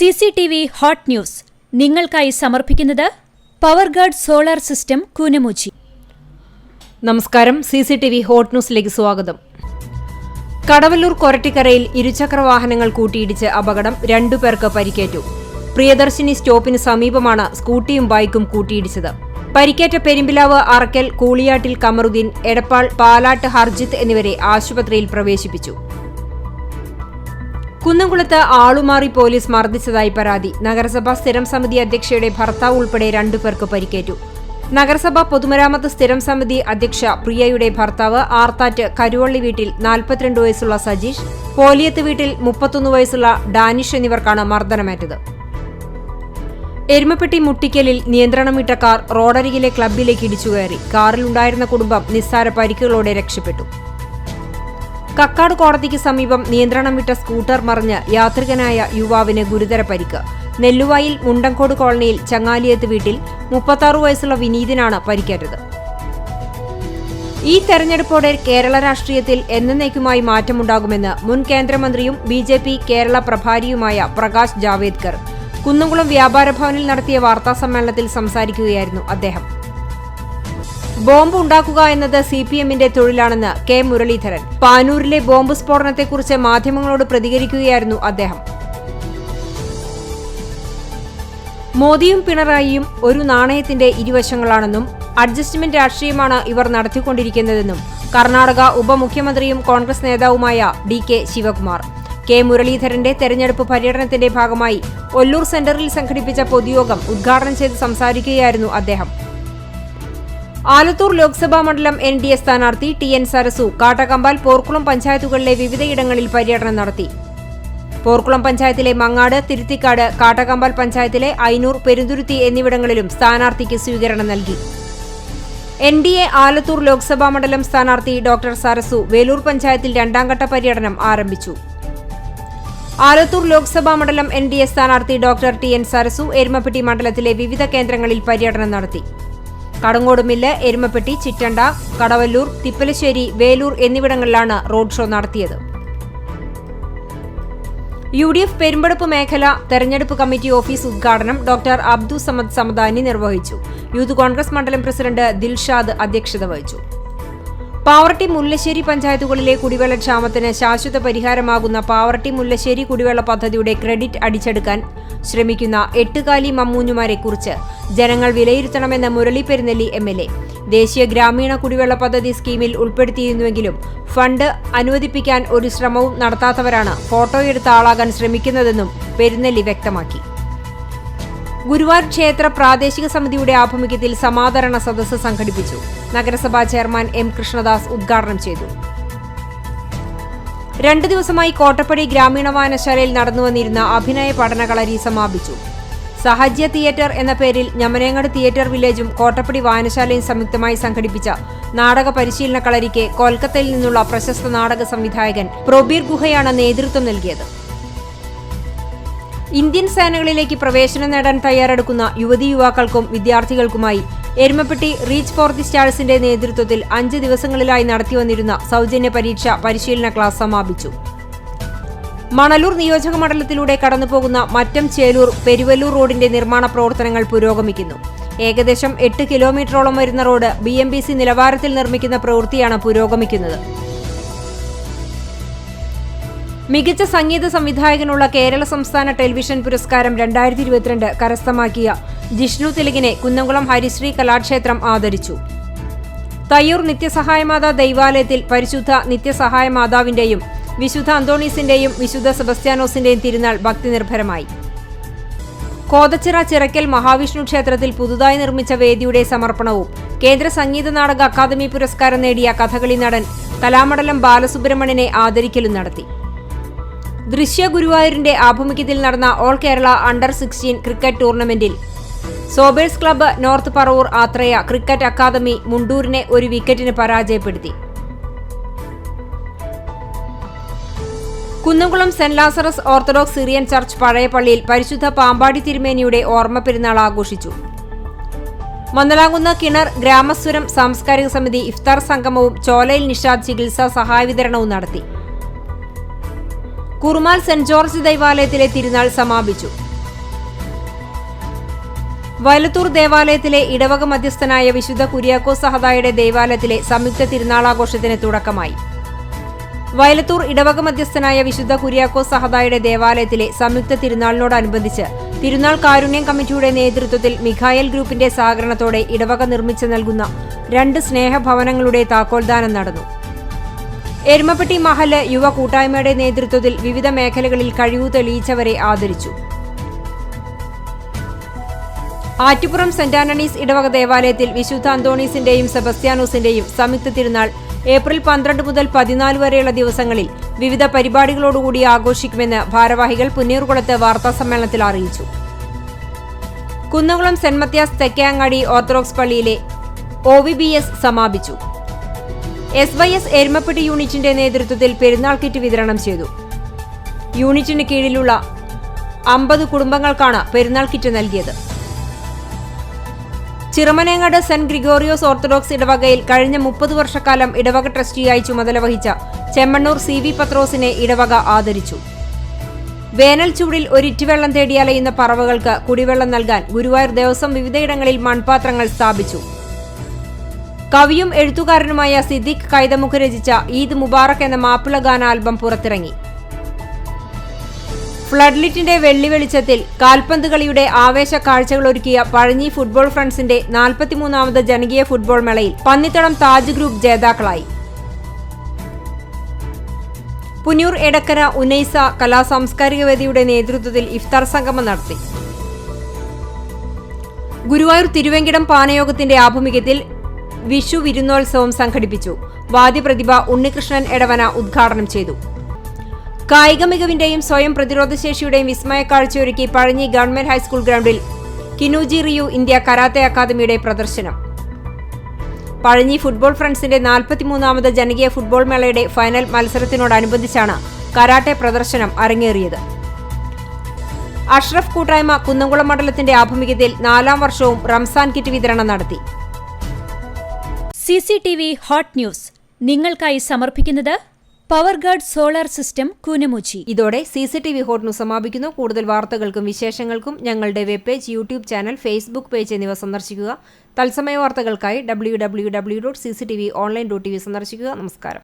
CCTV hot news നിങ്ങൾക്കായി സമർപ്പിക്കുന്നത് Powerguard solar system Koonamuchi. നമസ്കാരം. CCTV ഹോട്ട് ന്യൂസിലേക്ക് സ്വാഗതം. കടവല്ലൂർ കൊരട്ടിക്കരയിൽ ഇരുചക്ര വാഹനങ്ങൾ കൂട്ടിയിടിച്ച് അപകടം, 2 പേർക്ക് പരിക്കേറ്റു. പ്രിയദർശിനി സ്റ്റോപ്പിന് സമീപമാണ് സ്കൂട്ടിയും ബൈക്കും കൂട്ടിയിടിച്ചത്. പരിക്കേറ്റ പെരുമ്പിലാവ്, അറക്കൽ, കൂളിയാട്ടിൽ കമറുദ്ദീൻ, എടപ്പാൾ, പാലാട്ട് ഹർജിത്ത് എന്നിവരെ ആശുപത്രിയിൽ പ്രവേശിപ്പിച്ചു. കുന്നംകുളത്ത് ആളുമാറി പോലീസ് മർദ്ദിച്ചതായി പരാതി. നഗരസഭാ സ്ഥിരം സമിതി അധ്യക്ഷയുടെ ഭർത്താവ് ഉൾപ്പെടെ 2 പേർക്ക് പരിക്കേറ്റു. നഗരസഭാ പൊതുമരാമത്ത് സ്ഥിരം സമിതി അധ്യക്ഷ പ്രിയയുടെ ഭർത്താവ് ആർത്താറ്റ് കരുവള്ളി വീട്ടിൽ 42 വയസ്സുള്ള സജീഷ്, പോലിയത്ത് വീട്ടിൽ 31 വയസ്സുള്ള ഡാനിഷ് എന്നിവർക്കാണ് മർദ്ദനമേറ്റത്. എരുമപ്പെട്ടി മുട്ടിക്കലിൽ നിയന്ത്രണം വിട്ട കാർ റോഡരികിലെ ക്ലബ്ബിലേക്ക് ഇടിച്ചുകയറി. കാറിലുണ്ടായിരുന്ന കുടുംബം നിസ്സാര പരിക്കുകളോടെ രക്ഷപ്പെട്ടു. കക്കാട് കോടതിക്ക് സമീപം നിയന്ത്രണം വിട്ട സ്കൂട്ടർ മറിഞ്ഞ് യാത്രികനായ യുവാവിന് ഗുരുതര പരിക്ക്. നെല്ലുവായിൽ മുണ്ടങ്കോട് കോളനിയിൽ ചങ്ങാലിയത്ത് വീട്ടിൽ 36 വയസ്സുള്ള വിനീതിനാണ് പരിക്കേറ്റത്. ഈ തെരഞ്ഞെടുപ്പോടെ കേരള രാഷ്ട്രീയത്തിൽ എന്നേക്കുമായി മാറ്റമുണ്ടാകുമെന്ന് മുൻ കേന്ദ്രമന്ത്രിയും BJP കേരള പ്രഭാരിയുമായ പ്രകാശ് ജാവേദ്കർ കുന്നംകുളം വ്യാപാര ഭവനിൽ നടത്തിയ വാർത്താസമ്മേളനത്തിൽ സംസാരിക്കുകയായിരുന്നു അദ്ദേഹം. ബോംബ് ഉണ്ടാക്കുക എന്നത് CPM-ന്റെ തൊഴിലാണെന്ന് K. മുരളീധരൻ. പാനൂരിലെ ബോംബ് സ്ഫോടനത്തെക്കുറിച്ച് മാധ്യമങ്ങളോട് പ്രതികരിക്കുകയായിരുന്നു അദ്ദേഹം. മോദിയും പിണറായിയും ഒരു നാണയത്തിന്റെ ഇരുവശങ്ങളാണെന്നും അഡ്ജസ്റ്റ്മെന്റ് രാഷ്ട്രീയമാണ് ഇവർ നടത്തിക്കൊണ്ടിരിക്കുന്നതെന്നും കർണാടക ഉപമുഖ്യമന്ത്രിയും കോൺഗ്രസ് നേതാവുമായ DK ശിവകുമാർ. K. മുരളീധരന്റെ തെരഞ്ഞെടുപ്പ് പര്യടനത്തിന്റെ ഭാഗമായി ഒല്ലൂർ സെന്ററിൽ സംഘടിപ്പിച്ച പൊതുയോഗം ഉദ്ഘാടനം ചെയ്ത് സംസാരിക്കുകയായിരുന്നു അദ്ദേഹം. ആലത്തൂർ ലോക്സഭാ മണ്ഡലം NDA സ്ഥാനാർത്ഥി TN സരസു കാട്ടകമ്പാൽ, പോർക്കുളം പഞ്ചായത്തുകളിലെ വിവിധയിടങ്ങളിൽ പര്യടനം നടത്തി. പോർക്കുളം പഞ്ചായത്തിലെ മങ്ങാട്, തിരുത്തിക്കാട്, കാട്ടകമ്പാൽ പഞ്ചായത്തിലെ ഐനൂർ, പെരുന്തുരുത്തി എന്നിവിടങ്ങളിലും സ്ഥാനാർത്ഥിക്ക് സ്വീകരണം നൽകി. NDA ആലത്തൂർ ലോക്സഭാ മണ്ഡലം സ്ഥാനാർത്ഥി ഡോക്ടർ സരസു വേലൂർ പഞ്ചായത്തിൽ 2ാം ഘട്ട പര്യടനം ആരംഭിച്ചു. ആലത്തൂർ ലോക്സഭാ മണ്ഡലം NDA സ്ഥാനാർത്ഥി ഡോക്ടർ TN സരസു എരുമപ്പെട്ടി മണ്ഡലത്തിലെ വിവിധ കേന്ദ്രങ്ങളിൽ പര്യടനം നടത്തി. കടങ്ങോടുമില്ല്, എരുമപ്പെട്ടി, ചിറ്റണ്ട, കടവല്ലൂർ, തിപ്പലശ്ശേരി, വേലൂർ എന്നിവിടങ്ങളിലാണ് റോഡ് ഷോ നടത്തിയത്. UDF പെരുമ്പടപ്പ് മേഖല തെരഞ്ഞെടുപ്പ് കമ്മിറ്റി ഓഫീസ് ഉദ്ഘാടനം ഡോക്ടർ അബ്ദു സമദ് സമദാനി നിർവഹിച്ചു. യൂത്ത് കോൺഗ്രസ് മണ്ഡലം പ്രസിഡന്റ് ദിൽഷാദ് അധ്യക്ഷത വഹിച്ചു. പാവറട്ടി, മുല്ലശ്ശേരി പഞ്ചായത്തുകളിലെ കുടിവെള്ള ക്ഷാമത്തിന് ശാശ്വത പരിഹാരമാകുന്ന പാവറട്ടി മുല്ലശ്ശേരി കുടിവെള്ള പദ്ധതിയുടെ ക്രെഡിറ്റ് അടിച്ചെടുക്കാൻ ശ്രമിക്കുന്ന 8 കാലി മമ്മൂഞ്ഞുമാരെ കുറിച്ച് ജനങ്ങൾ വിലയിരുത്തണമെന്ന് മുരളി പെരുന്നെല്ലി MLA. ദേശീയ ഗ്രാമീണ കുടിവെള്ള പദ്ധതി സ്കീമിൽ ഉൾപ്പെടുത്തിയിരുന്നുവെങ്കിലും ഫണ്ട് അനുവദിപ്പിക്കാൻ ഒരു ശ്രമവും നടത്താത്തവരാണ് ഫോട്ടോയെടുത്ത ആളാകാൻ ശ്രമിക്കുന്നതെന്നും പെരുന്നെല്ലി വ്യക്തമാക്കി. ഗുരുവായൂർ ക്ഷേത്ര പ്രാദേശിക സമിതിയുടെ ആഭിമുഖ്യത്തിൽ സമാദരണ സദസ്സ് സംഘടിപ്പിച്ചു. നഗരസഭാ ചെയർമാൻ M. കൃഷ്ണദാസ് ഉദ്ഘാടനം ചെയ്തു. 2 ദിവസമായി കോട്ടപ്പടി ഗ്രാമീണ വായനശാലയിൽ നടന്നുവന്നിരുന്ന അഭിനയ പഠനകളരി സമാപിച്ചു. സഹജ്യ തിയേറ്റർ എന്ന പേരിൽ ഞമനേങ്ങട് തിയേറ്റർ വില്ലേജും കോട്ടപ്പടി വായനശാലയും സംയുക്തമായി സംഘടിപ്പിച്ച നാടക പരിശീലന കളരിക്ക് കൊൽക്കത്തയിൽ നിന്നുള്ള പ്രശസ്ത നാടക സംവിധായകൻ പ്രൊബീർ ഗുഹയാണ് നേതൃത്വം നൽകിയത്. ഇന്ത്യൻ സേനകളിലേക്ക് പ്രവേശനം നേടാൻ തയ്യാറെടുക്കുന്ന യുവതീ യുവാക്കൾക്കും വിദ്യാർത്ഥികൾക്കുമായി എരുമപ്പെട്ടി റീച്ച് ഫോർ ദി സ്റ്റാഴ്സിന്റെ നേതൃത്വത്തിൽ 5 ദിവസങ്ങളിലായി നടത്തിവന്നിരുന്ന സൗജന്യ പരിശീലന ക്ലാസ് സമാപിച്ചു. മണലൂർ നിയോജക മണ്ഡലത്തിലൂടെ കടന്നുപോകുന്ന മറ്റം ചേലൂർ പെരുവല്ലൂർ റോഡിന്റെ നിർമ്മാണ പ്രവർത്തനങ്ങൾ പുരോഗമിക്കുന്നു. ഏകദേശം 8 കിലോമീറ്ററോളം വരുന്ന റോഡ് BMBC നിലവാരത്തിൽ നിർമ്മിക്കുന്ന പ്രവൃത്തിയാണ് പുരോഗമിക്കുന്നത്. മികച്ച സംഗീത സംവിധായകനുള്ള കേരള സംസ്ഥാന ടെലിവിഷൻ പുരസ്കാരം 2022 കരസ്ഥമാക്കിയ ജിഷ്ണു തിലകിനെ കുന്നംകുളം ഹരിശ്രീ കലാക്ഷേത്രം ആദരിച്ചു. തയ്യൂർ നിത്യസഹായമാതാ ദൈവാലയത്തിൽ പരിശുദ്ധ നിത്യസഹായമാതാവിന്റെയും വിശുദ്ധ അന്തോണീസിന്റെയും വിശുദ്ധ സെബസ്ത്യാനോസിന്റെയും തിരുനാൾ ഭക്തിനിർഭരമായി. കോതച്ചിറ ചിറക്കൽ മഹാവിഷ്ണു ക്ഷേത്രത്തിൽ പുതുതായി നിർമ്മിച്ച വേദിയുടെ സമർപ്പണവും കേന്ദ്ര സംഗീത നാടക അക്കാദമി പുരസ്കാരം നേടിയ കഥകളി നടൻ കലാമണ്ഡലം ബാലസുബ്രഹ്മണ്യനെ ആദരിക്കലും നടത്തി. ദൃശ്യ ഗുരുവായൂരിന്റെ ആഭിമുഖ്യത്തിൽ നടന്ന ഓൾ കേരള അണ്ടർ-16 ക്രിക്കറ്റ് ടൂർണമെന്റിൽ Sobers club north Paravur Athreya cricket academy മുണ്ടൂരിനെ 1 വിക്കറ്റിന് പരാജയപ്പെടുത്തി. Kunnamkulam Saint Lazarus Orthodox Syrian church പഴയ പള്ളിയിൽ പരിശുദ്ധ പാമ്പാടി തിരുമേനിയുടെ ഓർമ്മ പെരുന്നാൾ ആഘോഷിച്ചു. മന്നലാകുന്ന് കിണർ ഗ്രാമസ്വരം സാംസ്കാരിക സമിതി ഇഫ്താർ സംഗമവും ചോലയിൽ നിഷാദ് ചികിത്സാ സഹായ വിതരണവും നടത്തി. കുറുമാൽ സെന്റ് ജോർജ് ദൈവാലയത്തിലെ തിരുനാൾ സമാപിച്ചു. വയലത്തൂർ ദേവാലയത്തിലെ ഇടവക മധ്യസ്ഥനായ വിശുദ്ധ കുര്യാക്കോസ് സഹദായുടെ ദേവാലയത്തിലെ സംയുക്ത തിരുനാളാഘോഷത്തിന് തുടക്കമായി. വയലത്തൂർ ഇടവക മധ്യസ്ഥനായ വിശുദ്ധ കുര്യാക്കോസ് സഹദായുടെ ദേവാലയത്തിലെ സംയുക്ത തിരുനാളിനോടനുബന്ധിച്ച് തിരുനാൾ കാരുണ്യം കമ്മിറ്റിയുടെ നേതൃത്വത്തിൽ മിഖായൽ ഗ്രൂപ്പിന്റെ സഹകരണത്തോടെ ഇടവക നിർമ്മിച്ചു നൽകുന്ന 2 സ്നേഹഭവനങ്ങളുടെ താക്കോൽദാനം നടന്നു. എരുമപ്പെട്ടി മഹല്ല് യുവ കൂട്ടായ്മയുടെ നേതൃത്വത്തിൽ വിവിധ മേഖലകളിൽ കഴിവു തെളിയിച്ചവരെ ആദരിച്ചു. ആറ്റുപുറം സെന്റ് ആന്റണീസ് ഇടവക ദേവാലയത്തിൽ വിശുദ്ധ അന്തോണീസിന്റെയും സെബസ്ത്യാനോസിന്റെയും സംയുക്ത തിരുനാൾ ഏപ്രിൽ 12 മുതൽ 14 വരെയുള്ള ദിവസങ്ങളിൽ വിവിധ പരിപാടികളോടുകൂടി ആഘോഷിക്കുമെന്ന് ഭാരവാഹികൾ പുന്നീർകുളത്ത് വാർത്താസമ്മേളനത്തിൽ അറിയിച്ചു. Kunnamkulam saint Mathias Thekkengadi orthodox പള്ളിയിലെ OVBS സമാപിച്ചു. SYS എരുമപ്പെട്ടി യൂണിറ്റിന്റെ നേതൃത്വത്തിൽ പെരുന്നാൾ കിറ്റ് വിതരണം ചെയ്തു. യൂണിറ്റിന് കീഴിലുള്ള 50 കുടുംബങ്ങൾക്കാണ് പെരുന്നാൾ കിറ്റ് നൽകിയത്. ചിറമനേങ്ങാട് സെന്റ് ഗ്രിഗോറിയോസ് ഓർത്തഡോക്സ് ഇടവകയിൽ കഴിഞ്ഞ 30 വർഷക്കാലം ഇടവക ട്രസ്റ്റിയായി ചുമതല വഹിച്ച ചെമ്മണ്ണൂർ CV പത്രോസിനെ ഇടവക ആദരിച്ചു. വേനൽ ചൂടിൽ ഒരിറ്റുവെള്ളം തേടി അലയുന്ന പറവകൾക്ക് കുടിവെള്ളം നൽകാൻ ഗുരുവായൂർ ദേവസ്വം വിവിധയിടങ്ങളിൽ മൺപാത്രങ്ങൾ സ്ഥാപിച്ചു. കവിയും എഴുത്തുകാരനുമായ സിദ്ദിഖ് കൈതമുഖ് രചിച്ച ഈദ് മുബാറക് എന്ന മാപ്പിള ഗാന ആൽബം പുറത്തിറങ്ങി. ഫ്ലഡ്ലിറ്റിന്റെ വെള്ളി വെളിച്ചത്തിൽ കാൽപന്ത് കളിയുടെ ആവേശ കാഴ്ചകളൊരുക്കിയ പഴഞ്ഞി ഫുട്ബോൾ ഫ്രണ്ട്സിന്റെ 43ാമത് ജനകീയ ഫുട്ബോൾ മേളയിൽ പന്നിത്തടം താജ് ഗ്രൂപ്പ് ജേതാക്കളായി. പുന്നൂർ എടക്കര ഉനൈസ കലാസാംസ്കാരിക വേദിയുടെ നേതൃത്വത്തിൽ ഇഫ്താർ സംഗമം നടത്തി. ഗുരുവായൂർ തിരുവെങ്കിടം പാനയോഗത്തിന്റെ ആഭിമുഖ്യത്തിൽ വിഷു വിരുന്നോത്സവം സംഘടിപ്പിച്ചു. വാദ്യപ്രതിഭ ഉണ്ണികൃഷ്ണൻ എടവന ഉദ്ഘാടനം ചെയ്തു. കായിക മികവിന്റെയും സ്വയം പ്രതിരോധശേഷിയുടെയും വിസ്മയ കാഴ്ചയൊരുക്കി പഴഞ്ഞി ഗവൺമെന്റ് ഹൈസ്കൂൾ ഗ്രൗണ്ടിൽ കിനൂജി റിയു ഇന്ത്യ കരാത്തെ അക്കാദമിയുടെ പ്രദർശനം. പഴഞ്ഞി ഫുട്ബോൾ ഫ്രണ്ട്സിന്റെ 43ാമത് ജനകീയ ഫുട്ബോൾ മേളയുടെ ഫൈനൽ മത്സരത്തിനോടനുബന്ധിച്ചാണ് കരാട്ടെ പ്രദർശനം അരങ്ങേറിയത്. അഷ്റഫ് കൂട്ടായ്മ കുന്നംകുളം മണ്ഡലത്തിന്റെ ആഭിമുഖ്യത്തിൽ 4ാം വർഷവും റംസാൻ കിറ്റ് വിതരണം നടത്തി. CCTV ഹോട്ട് ന്യൂസ് നിങ്ങൾക്കായി സമർപ്പിക്കുന്നത് പവർഗാർഡ് സോളാർ സിസ്റ്റം കൂനമുച്ചി. ഇതോടെ CCTV ഹോട്ട് ന്യൂസ് സമാപിക്കുന്നു. കൂടുതൽ വാർത്തകൾക്കും വിശേഷങ്ങൾക്കും ഞങ്ങളുടെ web page, YouTube channel, Facebook page എന്നിവ സന്ദർശിക്കുക. തത്സമയ വാർത്തകൾക്കായി www.cctv.online.tv സന്ദർശിക്കുക. നമസ്കാരം.